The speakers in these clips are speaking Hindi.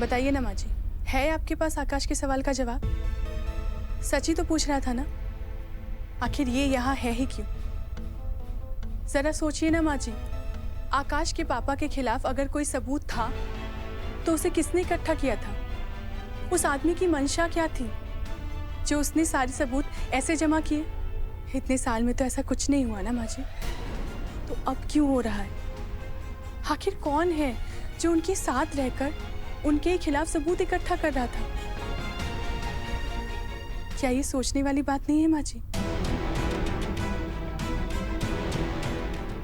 बताइए ना माँ जी, है आपके पास आकाश के सवाल का जवाब? सच ही तो पूछ रहा था ना, आखिर ये यहाँ है ही क्यों? जरा सोचिए ना माँ जी, आकाश के पापा के खिलाफ अगर कोई सबूत था तो उसे किसने इकट्ठा किया था? उस आदमी की मंशा क्या थी जो उसने सारे सबूत ऐसे जमा किए? इतने साल में तो ऐसा कुछ नहीं हुआ ना माँ जी, तो अब क्यों हो रहा है? आखिर कौन है जो उनके साथ रहकर उनके खिलाफ सबूत इकट्ठा कर रहा था? क्या ये सोचने वाली बात नहीं है माँ जी?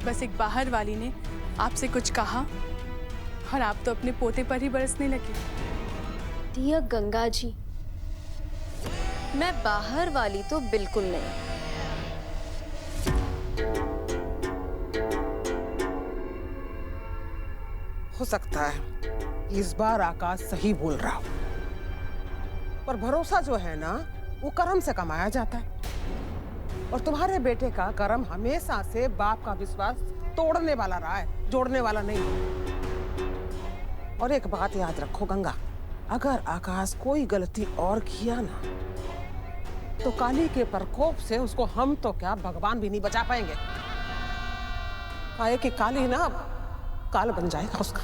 बस एक बाहर वाली ने आपसे कुछ कहा और आप तो अपने पोते पर ही बरसने लगे। डियर गंगा जी, मैं बाहर वाली तो बिल्कुल नहीं। हो सकता है इस बार आकाश सही बोल रहा हो, पर भरोसा जो है ना वो कर्म से कमाया जाता है, और तुम्हारे बेटे का कर्म हमेशा से बाप का विश्वास तोड़ने वाला रहा है, जोड़ने वाला नहीं। और एक बात याद रखो गंगा, अगर आकाश कोई गलती और किया ना तो काली के प्रकोप से उसको हम तो क्या भगवान भी नहीं बचा पाएंगे। काहे कि काली ना काल बन जाएगा उसका।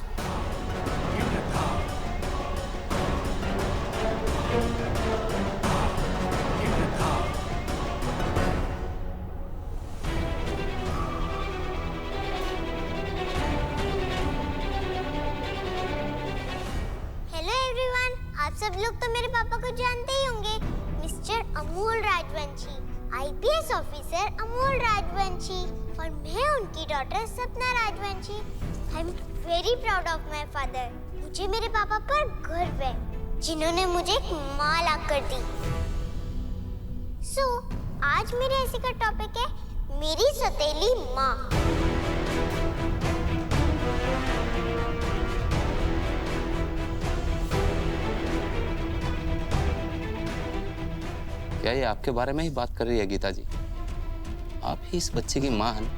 हेलो एवरीवन, आप सब लोग तो मेरे पापा को जानते ही होंगे, mister Amol Rajvanshi, IPS officer Amol Rajvanshi, और मैं उनकी daughter Sapna Rajvanshi. I am very proud of my father. मुझे मेरे पापा पर गर्व है, जिन्होंने मुझे एक माँ ला कर दी। सो आज मेरे ऐसे का टॉपिक है मेरी सौतेली माँ। क्या ये आपके बारे में ही बात कर रही है गीता जी? आप ही इस बच्चे की माँ हैं,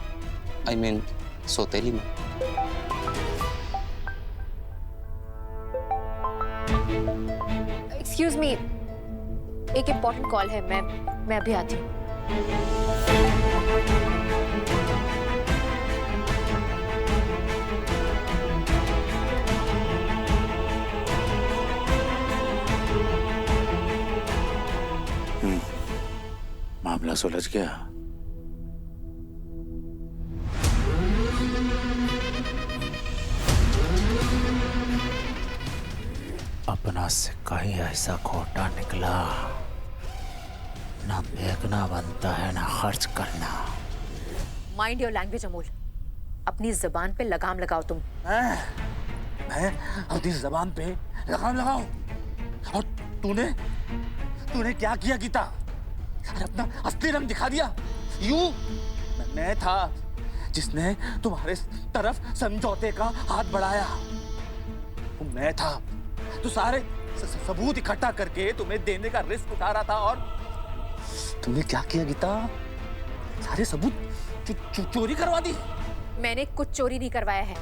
I mean, सौतेली माँ। एक्सक्यूज मी, एक इम्पोर्टेंट कॉल है, मैं अभी आती हूँ। मामला सुलझ गया। अपना सिक्का ही ऐसा खोटा निकला, ना फेंकना बनता है ना खर्च करना। माइंड योर लैंग्वेज अमोल, अपनी जबान पे लगाम लगाओ तुम। मैं अपनी जबान पे लगाम लगाऊं? और तूने क्या किया गीता? अरे अपना असली रंग दिखा दिया। मैं था जिसने तुम्हारे तरफ समझौते का हाथ बढ़ाया। मैं था तो सारे सबूत इकट्ठा करके तुम्हें देने का रिस्क उठा रहा था, और तुमने क्या किया गीता? सारे सबूत चोरी करवा दी। मैंने कुछ चोरी नहीं करवाया है,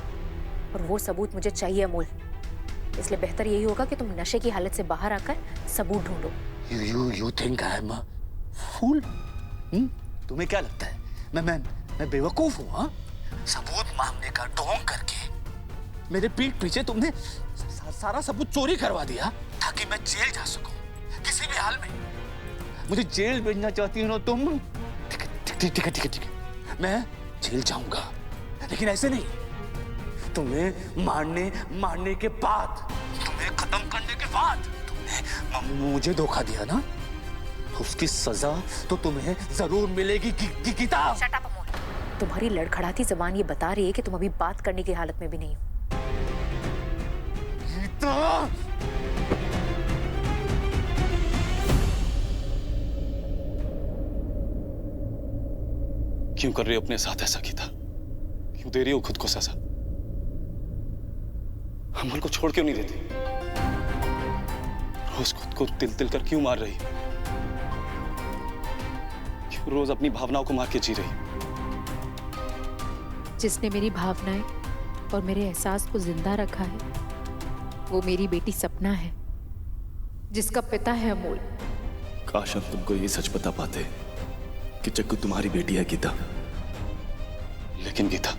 और वो सबूत मुझे चाहिए अमोल। इसलिए बेहतर यही होगा कि तुम नशे की हालत से बाहर आकर सबूत ढूंढो। You think I am a fool? तुम्हें क्या लगता है मैं बेवकूफ हूँ? हाँ, सबूत मांगने का ढोंग करके मेरे पीठ पीछे तुमने सारा सबूत चोरी करवा दिया ताकि मैं जेल जा सकूं किसी भी हाल में। मुझे जेल भेजना चाहती हो ना तुम? ठीक है, मैं जेल जाऊंगा, लेकिन ऐसे नहीं। तुम्हें मारने के बाद, तुम्हें खत्म करने के बाद तुमने मुझे धोखा दिया ना, उसकी सजा तो तुम्हें जरूर मिलेगी गीता। शट अप अमोल, तुम्हारी लड़खड़ाती जबान ये बता रही है कि तुम अभी बात करने की हालत में भी नहीं हो। गीता! क्यों कर रही हो अपने साथ ऐसा गीता? क्यों दे रही हो खुद को सजा? अमन को छोड़ क्यों नहीं देती? रोज खुद को तिल कर क्यों मार रही? क्यों रोज अपनी भावनाओं को मार के जी रही? जिसने मेरी भावनाएं और मेरे एहसास को जिंदा रखा है, वो मेरी बेटी सपना है, जिसका पिता है अमोल। काश हम तुमको ये सच बता पाते कि चक्कू तुम्हारी बेटी है गीता। लेकिन गीता,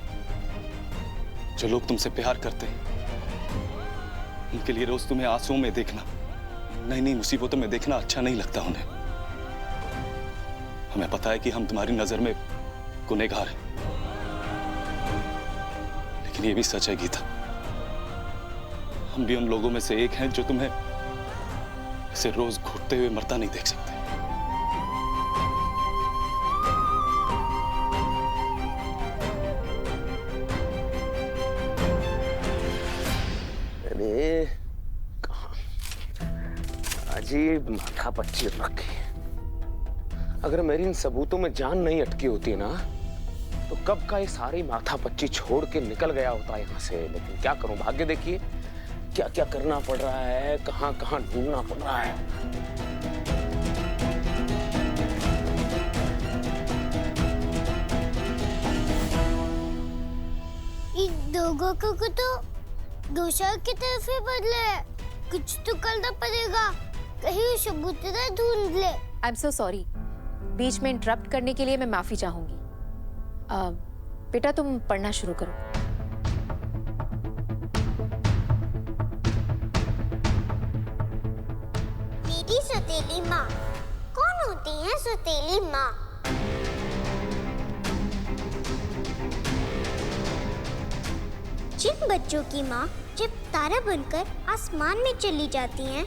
जो लोग तुमसे प्यार करते हैं उनके लिए रोज तुम्हें आंसुओं में देखना, नई नई मुसीबतों में देखना अच्छा नहीं लगता उन्हें। हमें पता है कि हम तुम्हारी नजर में गुनहगार हैं, लेकिन ये भी सच है गीता, हम भी उन लोगों में से एक हैं जो तुम्हें इसे रोज घुटते हुए मरता नहीं देख सकते। अरे कहाँ अजीब माथा पच्ची रखी। अगर मेरी इन सबूतों में जान नहीं अटकी होती ना, तो कब का ये सारी माथा पच्ची छोड़ के निकल गया होता यहाँ से। लेकिन क्या करूं, भाग्य देखिए क्या क्या करना पड़ रहा है, कहाँ कहाँ ढूंढना पड़ रहा है। इन दोगों को तो दूसरा की तरफ ही बदले है। कुछ तो करना पड़ेगा, कहीं सबूत ना ढूंढ ले। आई एम सो सॉरी, बीच में इंटरप्ट करने के लिए मैं माफी चाहूंगी। बेटा तुम पढ़ना शुरू करो। मेरी सौतेली माँ। कौन होती है सौतेली माँ? जिन बच्चों की माँ जब तारा बनकर आसमान में चली जाती हैं,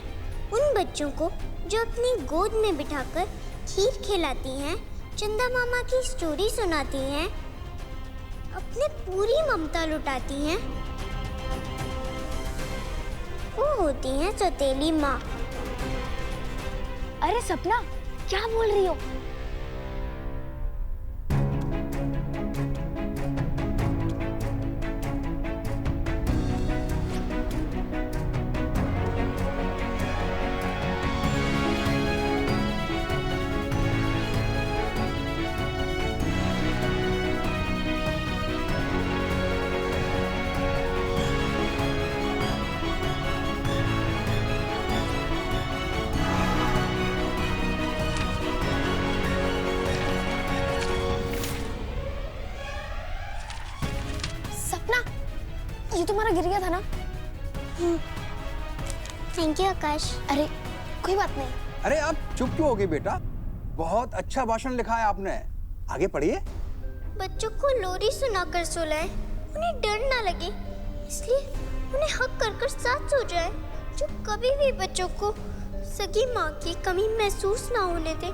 उन बच्चों को जो अपनी गोद में बिठाकर खीर खिलाती हैं, चंदा मामा की स्टोरी सुनाती हैं, अपनी पूरी ममता लुटाती हैं, वो होती हैं सौतेली माँ। अरे सपना, क्या बोल रही हो? ये तुम्हारा गिर गया था ना? थैंक यू आकाश। अरे कोई बात नहीं। अरे आप चुप क्यों हो गए बेटा? बहुत अच्छा भाषण लिखा है आपने, आगे पढ़िए। बच्चों को लोरी सुनाकर सुलाएं, उन्हें डर ना लगे, इसलिए उन्हें हक कर कर साथ सो जाए। जो कभी भी बच्चों को सगी माँ की कमी महसूस ना होने दे,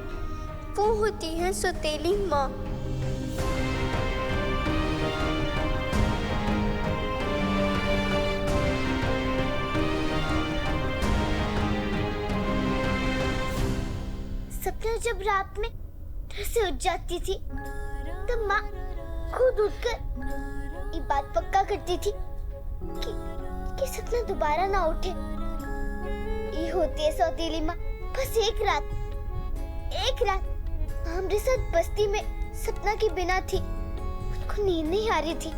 वो होती है सौतेली माँ। सपना जब रात में डर से उठ जाती थी, तब माँ खुद उठकर ये बात पक्का करती थी कि सपना दोबारा ना उठे। ये होती है सौतेली माँ। बस एक रात हमारे साथ बस्ती में सपना के बिना थी, उनको नींद नहीं आ रही थी।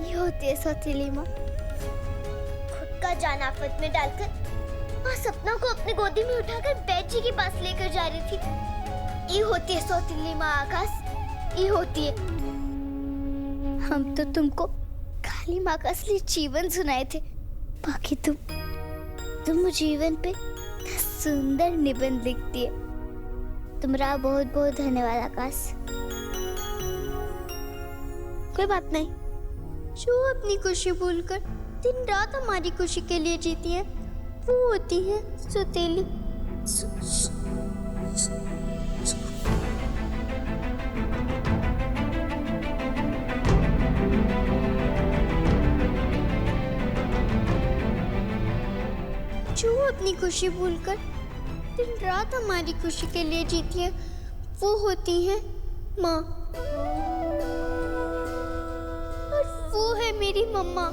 ये होती है सौतेली माँ। खुद का जान आफत में डालकर माँ सपना को अपनी गोदी में उठाकर बैद जी के पास लेकर जा रही थी। ये होती है सौतेली माँ आकाश, ये होती है। हम तो तुमको खाली माँ का असली जीवन सुनाए थे, बाकी तुम जीवन पे सुंदर निबंध लिखती है। तुम्हारा बहुत बहुत धन्यवाद आकाश। कोई बात नहीं, जो अपनी खुशी भूलकर दिन रात हमारी खुशी के लिए जीती है, वो होती है सौतेली। जो अपनी खुशी भूलकर दिन रात हमारी खुशी के लिए जीती है, वो होती है माँ। और वो है मेरी मम्मा।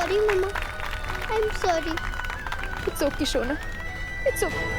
सॉरी मम्मा, I am sorry. It's okay शोना, इट्स ओके।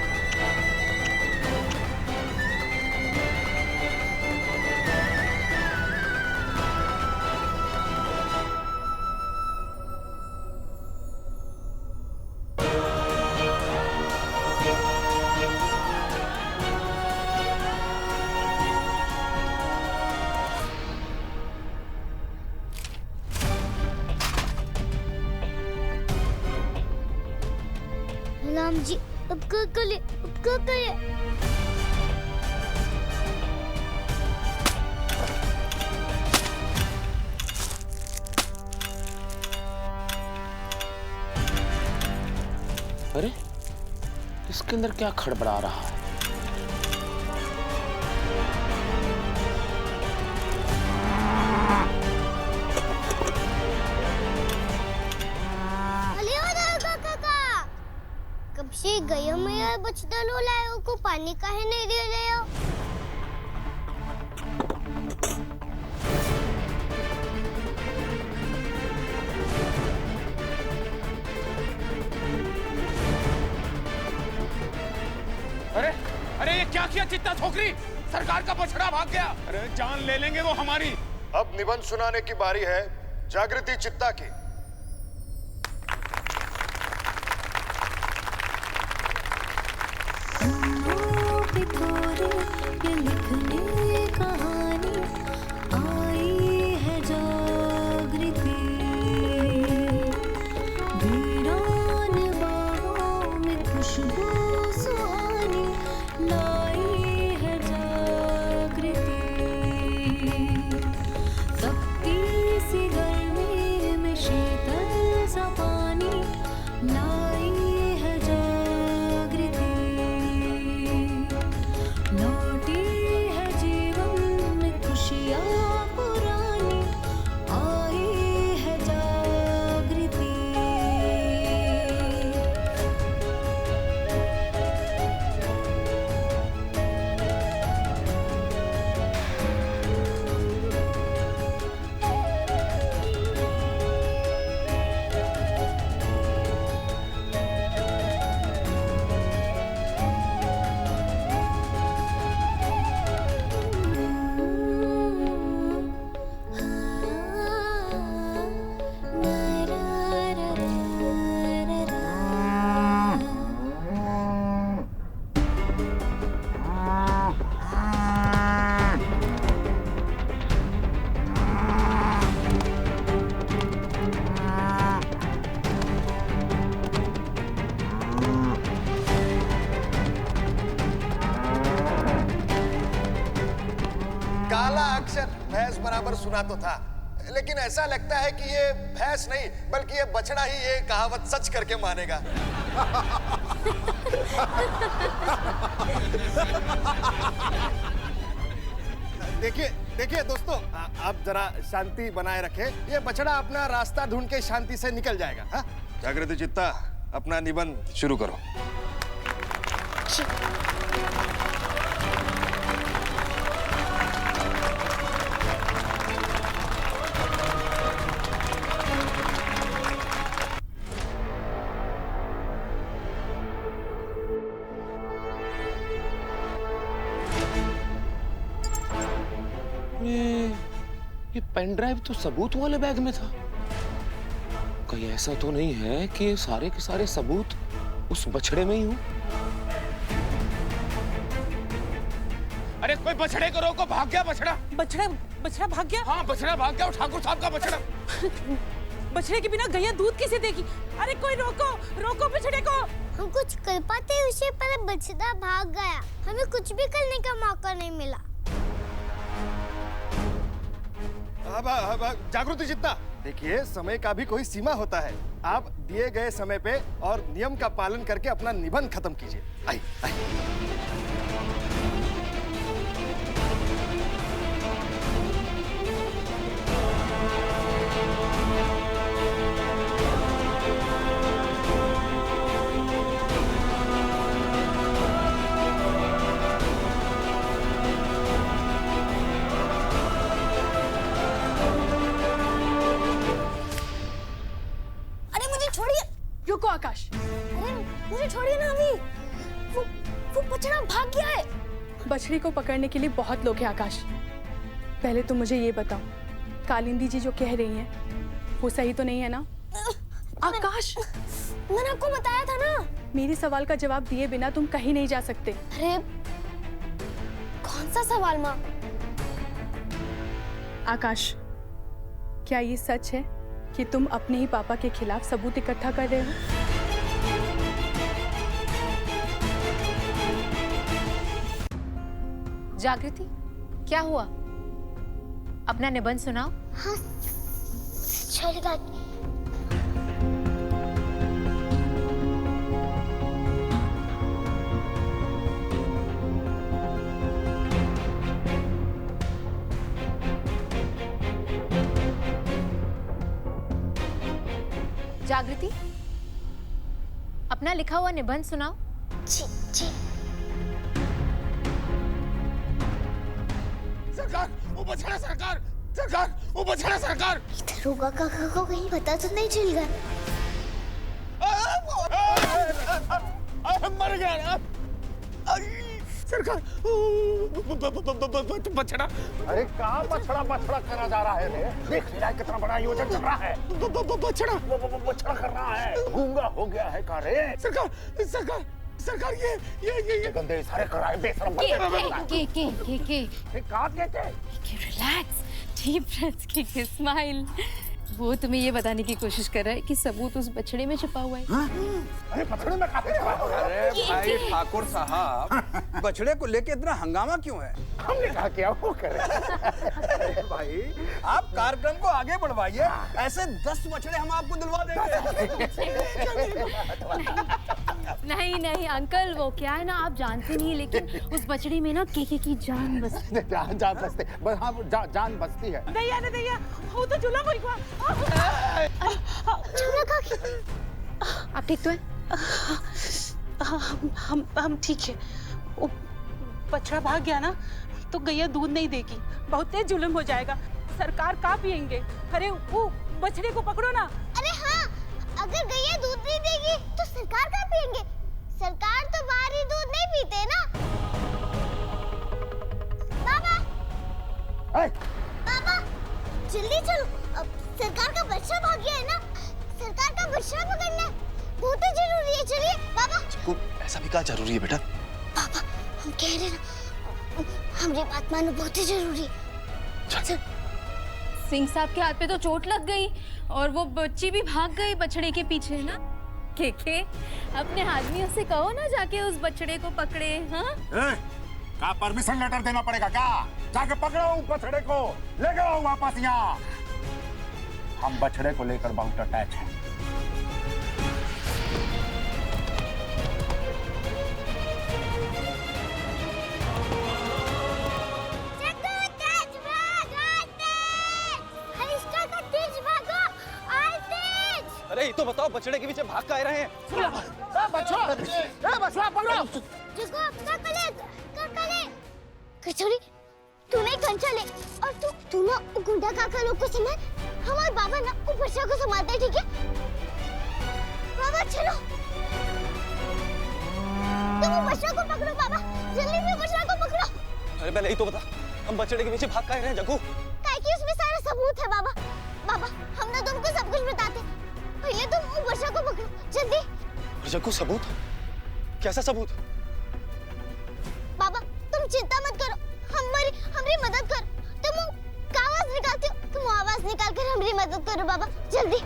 राम जी अब क्या करे, अब क्या करे? अरे इसके अंदर क्या खड़बड़ा रहा है? कब से गयो मैं बचता लो लायो को पानी काहे नहीं दे रहे हो? अरे अरे ये क्या किया चित्ता छोकरी? सरकार का बछड़ा भाग गया। अरे जान ले लेंगे वो हमारी। अब निबंध सुनाने की बारी है जागृति चित्ता की। भैंस बराबर सुना तो था, लेकिन ऐसा लगता है कि ये भैंस नहीं बल्कि ये बछड़ा ही ये कहावत सच करके मानेगा। देखिए देखिए दोस्तों, आप जरा शांति बनाए रखें। ये बछड़ा अपना रास्ता ढूंढ के शांति से निकल जाएगा। हाँ? जागृति चित्ता, अपना निबंध शुरू करो। ये पेन ड्राइव तो सबूत वाले बैग में था। कहीं ऐसा तो नहीं है कि ये सारे के सारे सबूत उस बछड़े में ही हो? अरे कोई बछड़े को रोको, भाग गया बछड़ा। बछड़ा बछड़ा भाग गया? हाँ बछड़ा भाग गया, ठाकुर साहब का बछड़ा। बछड़े के बिना गैया दूध कैसे देगी? अरे कोई रोको, रोको बछड़े को। हम कुछ कर पाते उसे, पर बछड़ा भाग गया। हमें कुछ भी करने का मौका नहीं मिला। अब जागृति चित्ता, देखिए समय का भी कोई सीमा होता है। आप दिए गए समय पे और नियम का पालन करके अपना निबंध खत्म कीजिए। आइए आइए। रुको आकाश। अरे मुझे छोड़िए ना अभी। वो बछड़ा भाग गया है। बछड़ी को पकड़ने के लिए बहुत लोग हैं आकाश। पहले तुम मुझे ये बताओ, कालिंदी जी जो कह रही हैं वो सही तो नहीं है ना? आकाश, मैंने आपको बताया था ना। मेरे सवाल का जवाब दिए बिना तुम कहीं नहीं जा सकते। अरे कौन सा सवाल माँ? आकाश, क्या ये सच है कि तुम अपने ही पापा के खिलाफ सबूत इकट्ठा कर रहे हो? जागृति, क्या हुआ? अपना निबंध सुनाओ। हाँ चलेगा। जागृति, अपना लिखा हुआ निबंध सुनाओ। जी जी। सरकार, वो बछड़ा सरकार, सरकार, वो बछड़ा सरकार। दरोगा काका को कहीं पता तो नहीं चल गया? मर गया सरकार। बछड़ा। अरे कहाँ बछड़ा बछड़ा करा जा रहा है रे? देख रहा है कितना बड़ा आयोजन चल रहा है। बछड़ा बछड़ा कर रहा है। गूंगा हो गया है का रे? सरकार, सरकार, सरकार, ये गंदे सारे कराए बेशरम के कहाँ के थे? रिलैक्स, डीप ब्रेथ, के स्माइल। वो तुम्हें ये बताने की कोशिश कर रहा है कि सबूत उस बछड़े में छुपा हुआ है। अरे बछड़े में काफी छुपा हुआ है। अरे भाई ठाकुर साहब, बछड़े को लेके इतना हंगामा क्यों है? हमने कहा क्या वो करे। अरे भाई, आप कार्यक्रम को आगे बढ़वाइए, ऐसे 10 बछड़े हम आपको दिलवा देंगे। नहीं नहीं अंकल, वो क्या है ना, आप जानते नहीं, लेकिन उस बछड़ी में ना केके की जान बसती। जान बसती, बस हाँ जान बसती है। दैया ने दैया, वो तो झूला कोई हुआ। आप ठीक तो है? हम ठीक है। वो बछड़ा भाग गया ना तो गैया दूध नहीं देगी, बहुत तेज जुल्म हो जाएगा। सरकार का पियेंगे? अरे वो बछड़े को पकड़ो ना। अरे हाँ, अगर गैया दूध नहीं देगी तो सरकार का पियेंगे? सरकार तो बाहरी दूध नहीं पीते ना। बाबा, बाबा जल्दी चलो, अब सरकार का बच्चा भाग गया है ना, सरकार का बच्चा पकड़ना है, बहुत ही जरूरी है। चलिए बाबा। चिक्कू, ऐसा भी क्या जरूरी है बेटा? पापा हम कह रहे ना, हमारी बात मानो, बहुत ही जरूरी है। सिंह साहब के हाथ पे तो चोट लग गई और वो बच्ची भी भाग गई बछड़े के पीछे ना। केके, अपने आदमियों से कहो ना जाके उस बछड़े को पकड़े। हाँ, का परमिशन लेटर देना पड़ेगा क्या? जाके पकड़ो बछड़े को, ले जाओ वापस यहाँ। हम बछड़े को लेकर बहुत अटैच हैं। अरे ये तो बताओ, बछड़े के पीछे भाग का रहे हैं? बछड़ा पकड़ो। कचौड़ी, तूने कंचा ले और तू ना गुंडा काका लोग को संभाल, हमारे बाबा ना ऊपर से को संभालते हैं, ठीक है? बाबा चलो, तुम बछड़ा को पकड़ो बाबा, जल्दी से बछड़ा को पकड़ो। अरे पहले ही तो बता, हम बछड़े के पीछे भाग का रहे हैं जग्गू? काहे कि उसमें सारा सबूत है बाबा। बाबा हम ना तुमको सब कुछ बताते, पहले तुम वो बछड़ा को पकड़ो जल्दी। जग्गू सबूत? कैसा सबूत? बाबा तुम चिंता मत करो, हमारी मदद करो। तुम आवाज निकालते हो, तुम आवाज निकाल कर हमारी मदद करो बाबा, जल्दी।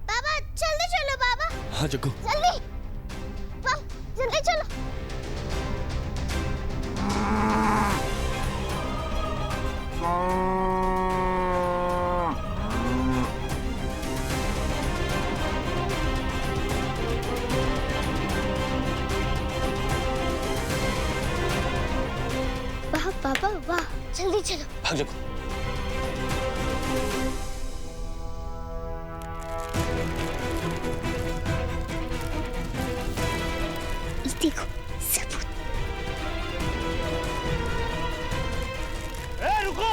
बाबा जल्दी चलो बाबा। हाँ जग्गू। जल्दी, जल्दी चलो। वाह पापा वाह, जल्दी चलो। भाग जग्गू। देखो सबूत। रुको।